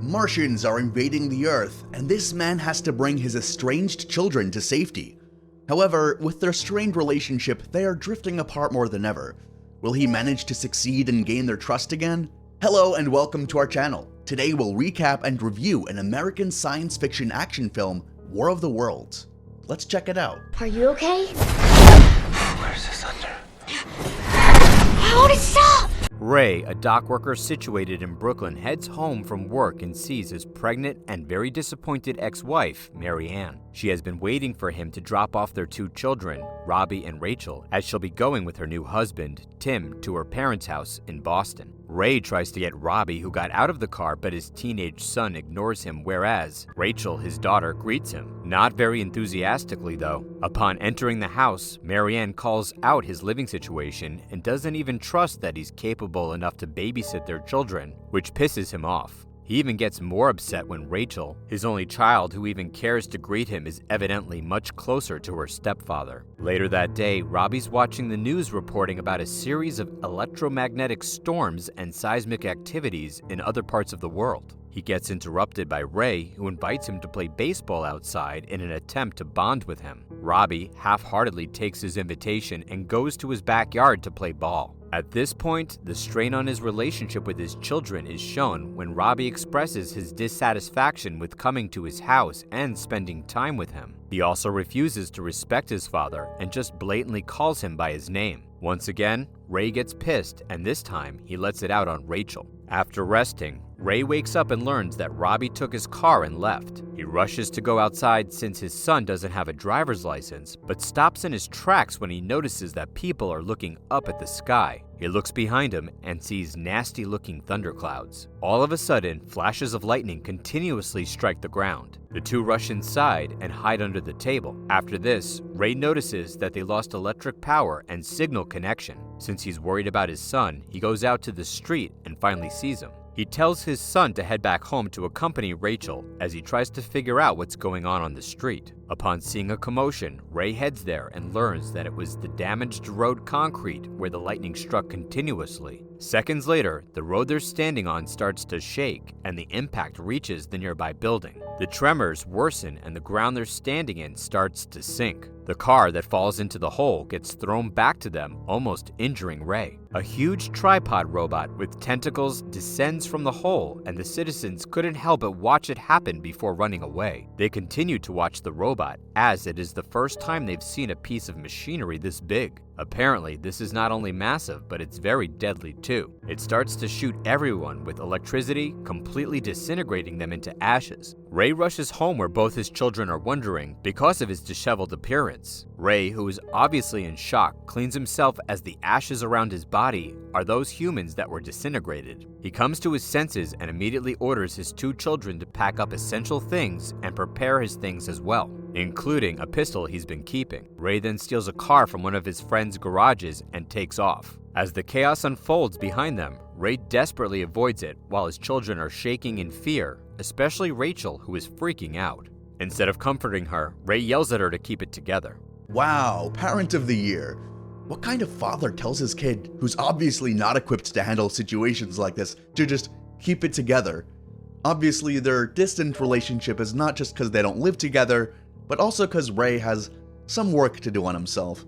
Martians are invading the Earth, and this man has to bring his estranged children to safety. However, with their strained relationship, they are drifting apart more than ever. Will he manage to succeed and gain their trust again? Hello and welcome to our channel. Today we'll recap and review an American science fiction action film, War of the Worlds. Let's check it out. Are you okay? Where's this under? Hold it, stop! Ray, a dock worker situated in Brooklyn, heads home from work and sees his pregnant and very disappointed ex-wife, Mary Ann. She has been waiting for him to drop off their two children, Robbie and Rachel, as she'll be going with her new husband, Tim, to her parents' house in Boston. Ray tries to get Robbie, who got out of the car, but his teenage son ignores him, whereas Rachel, his daughter, greets him. Not very enthusiastically, though. Upon entering the house, Mary Ann calls out his living situation and doesn't even trust that he's capable enough to babysit their children, which pisses him off. He even gets more upset when Rachel, his only child who even cares to greet him, is evidently much closer to her stepfather. Later that day, Robbie's watching the news reporting about a series of electromagnetic storms and seismic activities in other parts of the world. He gets interrupted by Ray, who invites him to play baseball outside in an attempt to bond with him. Robbie half-heartedly takes his invitation and goes to his backyard to play ball. At this point, the strain on his relationship with his children is shown when Robbie expresses his dissatisfaction with coming to his house and spending time with him. He also refuses to respect his father and just blatantly calls him by his name. Once again, Ray gets pissed, and this time he lets it out on Rachel. After resting, Ray wakes up and learns that Robbie took his car and left. He rushes to go outside since his son doesn't have a driver's license, but stops in his tracks when he notices that people are looking up at the sky. He looks behind him and sees nasty-looking thunderclouds. All of a sudden, flashes of lightning continuously strike the ground. The two rush inside and hide under the table. After this, Ray notices that they lost electric power and signal connection. Since he's worried about his son, he goes out to the street and finally sees him. He tells his son to head back home to accompany Rachel as he tries to figure out what's going on the street. Upon seeing a commotion, Ray heads there and learns that it was the damaged road concrete where the lightning struck continuously. Seconds later, the road they're standing on starts to shake and the impact reaches the nearby building. The tremors worsen and the ground they're standing in starts to sink. The car that falls into the hole gets thrown back to them, almost injuring Ray. A huge tripod robot with tentacles descends from the hole, and the citizens couldn't help but watch it happen before running away. They continue to watch the robot, as it is the first time they've seen a piece of machinery this big. Apparently, this is not only massive, but it's very deadly too. It starts to shoot everyone with electricity, completely disintegrating them into ashes. Ray rushes home where both his children are wondering because of his disheveled appearance. Ray, who is obviously in shock, cleans himself as the ashes around his body are those humans that were disintegrated. He comes to his senses and immediately orders his two children to pack up essential things and prepare his things as well, including a pistol he's been keeping. Ray then steals a car from one of his friend's garages and takes off. As the chaos unfolds behind them, Ray desperately avoids it while his children are shaking in fear, especially Rachel, who is freaking out. Instead of comforting her, Ray yells at her to keep it together. Wow, Parent of the Year. What kind of father tells his kid, who's obviously not equipped to handle situations like this, to just keep it together? Obviously, their distant relationship is not just because they don't live together, but also because Ray has some work to do on himself.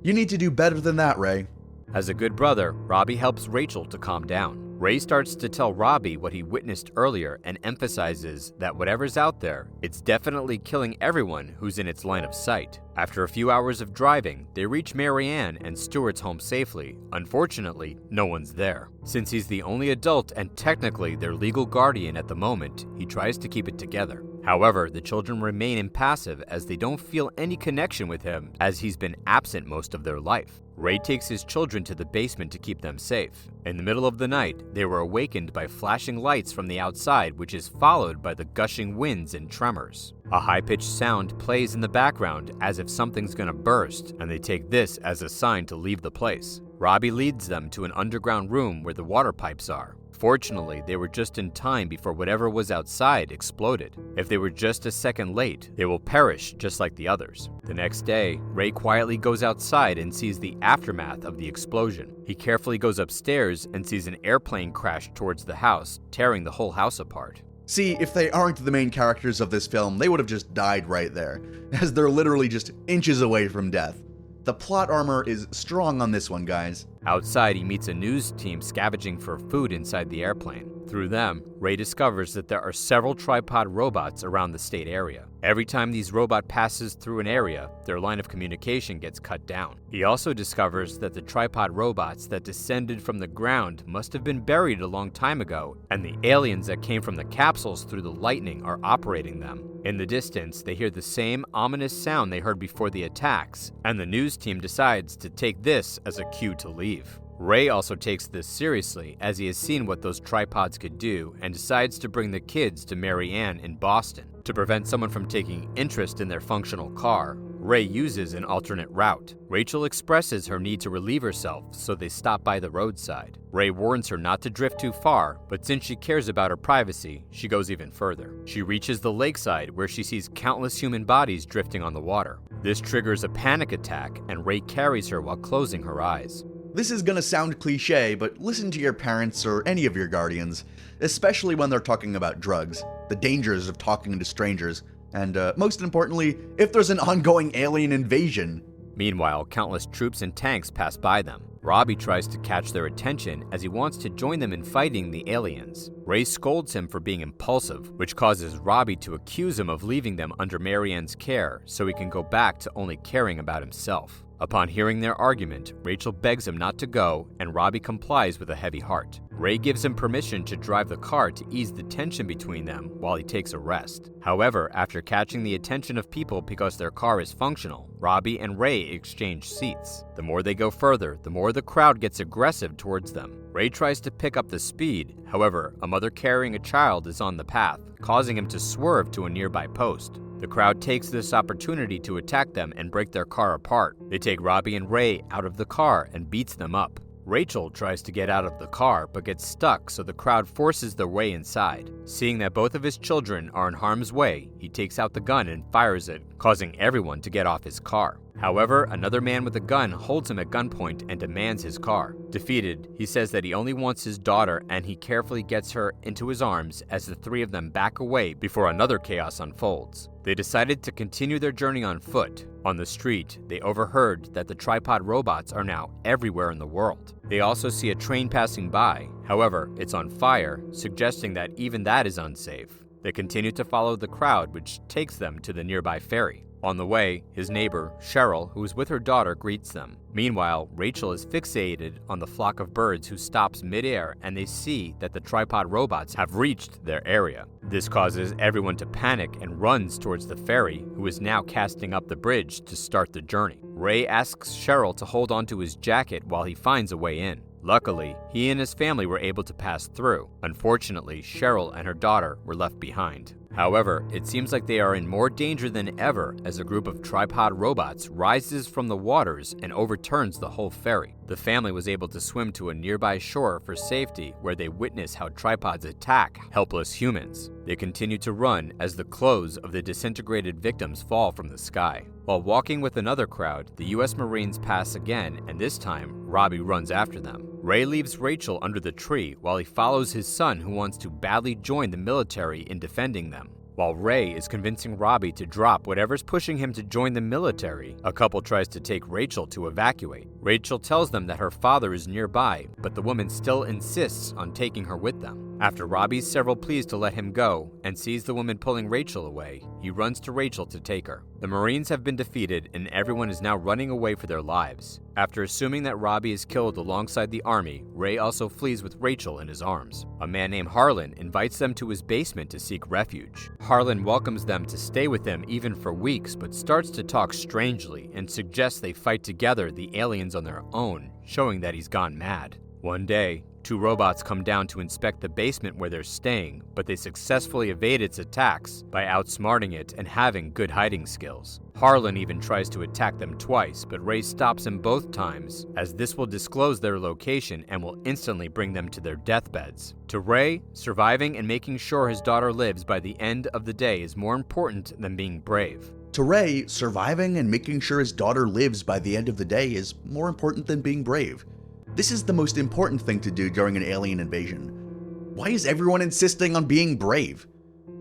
You need to do better than that, Ray. As a good brother, Robbie helps Rachel to calm down. Ray starts to tell Robbie what he witnessed earlier and emphasizes that whatever's out there, it's definitely killing everyone who's in its line of sight. After a few hours of driving, they reach Mary Ann and Stuart's home safely. Unfortunately, no one's there. Since he's the only adult and technically their legal guardian at the moment, he tries to keep it together. However, the children remain impassive as they don't feel any connection with him as he's been absent most of their life. Ray takes his children to the basement to keep them safe. In the middle of the night, they were awakened by flashing lights from the outside, which is followed by the gushing winds and tremors. A high-pitched sound plays in the background as if something's gonna burst, and they take this as a sign to leave the place. Robbie leads them to an underground room where the water pipes are. Fortunately, they were just in time before whatever was outside exploded. If they were just a second late, they will perish just like the others. The next day, Ray quietly goes outside and sees the aftermath of the explosion. He carefully goes upstairs and sees an airplane crash towards the house, tearing the whole house apart. See, if they aren't the main characters of this film, they would have just died right there, as they're literally just inches away from death. The plot armor is strong on this one, guys. Outside, he meets a news team scavenging for food inside the airplane. Through them, Ray discovers that there are several tripod robots around the state area. Every time these robots passes through an area, their line of communication gets cut down. He also discovers that the tripod robots that descended from the ground must have been buried a long time ago, and the aliens that came from the capsules through the lightning are operating them. In the distance, they hear the same ominous sound they heard before the attacks, and the news team decides to take this as a cue to leave. Ray also takes this seriously as he has seen what those tripods could do and decides to bring the kids to Mary Ann in Boston. To prevent someone from taking interest in their functional car, Ray uses an alternate route. Rachel expresses her need to relieve herself, so they stop by the roadside. Ray warns her not to drift too far, but since she cares about her privacy, she goes even further. She reaches the lakeside where she sees countless human bodies drifting on the water. This triggers a panic attack, and Ray carries her while closing her eyes. This is gonna sound cliche, but listen to your parents or any of your guardians, especially when they're talking about drugs, the dangers of talking to strangers, and most importantly, if there's an ongoing alien invasion. Meanwhile, countless troops and tanks pass by them. Robbie tries to catch their attention as he wants to join them in fighting the aliens. Ray scolds him for being impulsive, which causes Robbie to accuse him of leaving them under Mary Ann's care so he can go back to only caring about himself. Upon hearing their argument, Rachel begs him not to go, and Robbie complies with a heavy heart. Ray gives him permission to drive the car to ease the tension between them while he takes a rest. However, after catching the attention of people because their car is functional, Robbie and Ray exchange seats. The more they go further, the more the crowd gets aggressive towards them. Ray tries to pick up the speed, however, a mother carrying a child is on the path, causing him to swerve to a nearby post. The crowd takes this opportunity to attack them and break their car apart. They take Robbie and Ray out of the car and beats them up. Rachel tries to get out of the car but gets stuck, so the crowd forces their way inside. Seeing that both of his children are in harm's way, he takes out the gun and fires it, causing everyone to get off his car. However, another man with a gun holds him at gunpoint and demands his car. Defeated, he says that he only wants his daughter, and he carefully gets her into his arms as the three of them back away before another chaos unfolds. They decided to continue their journey on foot. On the street, they overheard that the tripod robots are now everywhere in the world. They also see a train passing by. However, it's on fire, suggesting that even that is unsafe. They continue to follow the crowd, which takes them to the nearby ferry. On the way, his neighbor, Cheryl, who is with her daughter, greets them. Meanwhile, Rachel is fixated on the flock of birds who stops midair, and they see that the tripod robots have reached their area. This causes everyone to panic and runs towards the ferry, who is now casting up the bridge to start the journey. Ray asks Cheryl to hold onto his jacket while he finds a way in. Luckily, he and his family were able to pass through. Unfortunately, Cheryl and her daughter were left behind. However, it seems like they are in more danger than ever as a group of tripod robots rises from the waters and overturns the whole ferry. The family was able to swim to a nearby shore for safety, where they witness how tripods attack helpless humans. They continue to run as the clothes of the disintegrated victims fall from the sky. While walking with another crowd, the US Marines pass again, and this time, Robbie runs after them. Ray leaves Rachel under the tree while he follows his son, who wants to badly join the military in defending them. While Ray is convincing Robbie to drop whatever's pushing him to join the military, a couple tries to take Rachel to evacuate. Rachel tells them that her father is nearby, but the woman still insists on taking her with them. After Robbie's several pleas to let him go and sees the woman pulling Rachel away, he runs to Rachel to take her. The Marines have been defeated and everyone is now running away for their lives. After assuming that Robbie is killed alongside the army, Ray also flees with Rachel in his arms. A man named Harlan invites them to his basement to seek refuge. Harlan welcomes them to stay with him even for weeks, but starts to talk strangely and suggests they fight together the aliens on their own, showing that he's gone mad. One day, two robots come down to inspect the basement where they're staying, but they successfully evade its attacks by outsmarting it and having good hiding skills. Harlan even tries to attack them twice, but Ray stops him both times, as this will disclose their location and will instantly bring them to their deathbeds. To Ray, surviving and making sure his daughter lives by the end of the day is more important than being brave. To Ray, surviving and making sure his daughter lives by the end of the day is more important than being brave. This is the most important thing to do during an alien invasion. Why is everyone insisting on being brave?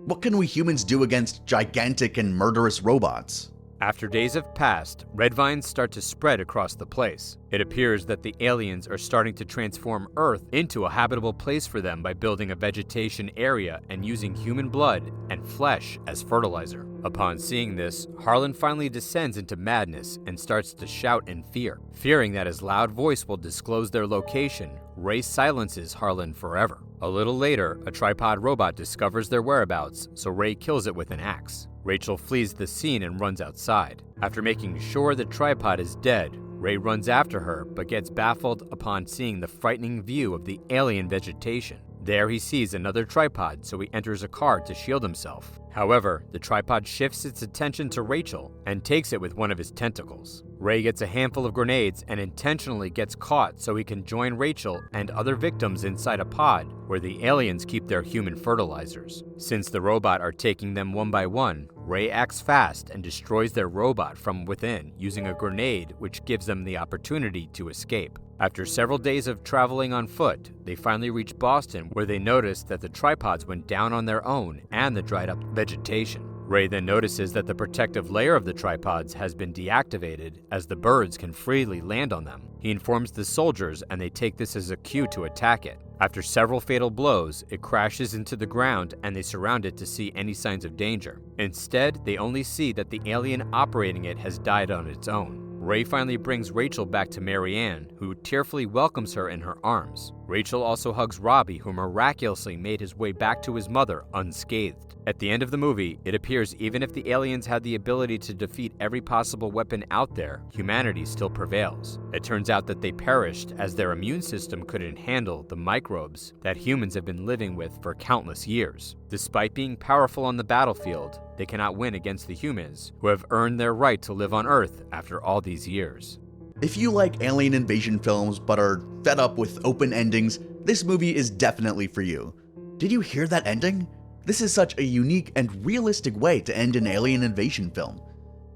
What can we humans do against gigantic and murderous robots? After days have passed, red vines start to spread across the place. It appears that the aliens are starting to transform Earth into a habitable place for them by building a vegetation area and using human blood and flesh as fertilizer. Upon seeing this, Harlan finally descends into madness and starts to shout in fear. Fearing that his loud voice will disclose their location, Ray silences Harlan forever. A little later, a tripod robot discovers their whereabouts, so Ray kills it with an axe. Rachel flees the scene and runs outside. After making sure the tripod is dead, Ray runs after her but gets baffled upon seeing the frightening view of the alien vegetation. There he sees another tripod, so he enters a car to shield himself. However, the tripod shifts its attention to Rachel and takes it with one of his tentacles. Ray gets a handful of grenades and intentionally gets caught so he can join Rachel and other victims inside a pod where the aliens keep their human fertilizers. Since the robot are taking them one by one, Ray acts fast and destroys their robot from within using a grenade, which gives them the opportunity to escape. After several days of traveling on foot, they finally reach Boston, where they notice that the tripods went down on their own and the dried up vegetation. Ray then notices that the protective layer of the tripods has been deactivated, as the birds can freely land on them. He informs the soldiers, and they take this as a cue to attack it. After several fatal blows, it crashes into the ground and they surround it to see any signs of danger. Instead, they only see that the alien operating it has died on its own. Ray finally brings Rachel back to Mary Ann, who tearfully welcomes her in her arms. Rachel also hugs Robbie, who miraculously made his way back to his mother unscathed. At the end of the movie, it appears even if the aliens had the ability to defeat every possible weapon out there, humanity still prevails. It turns out that they perished as their immune system couldn't handle the microbes that humans have been living with for countless years. Despite being powerful on the battlefield, they cannot win against the humans, who have earned their right to live on Earth after all these years. If you like alien invasion films but are fed up with open endings, this movie is definitely for you. Did you hear that ending? This is such a unique and realistic way to end an alien invasion film.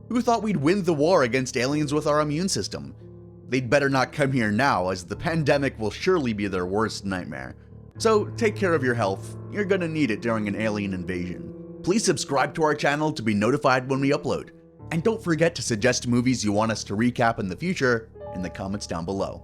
Who thought we'd win the war against aliens with our immune system? They'd better not come here now, as the pandemic will surely be their worst nightmare. So take care of your health, you're gonna need it during an alien invasion. Please subscribe to our channel to be notified when we upload. And don't forget to suggest movies you want us to recap in the future in the comments down below.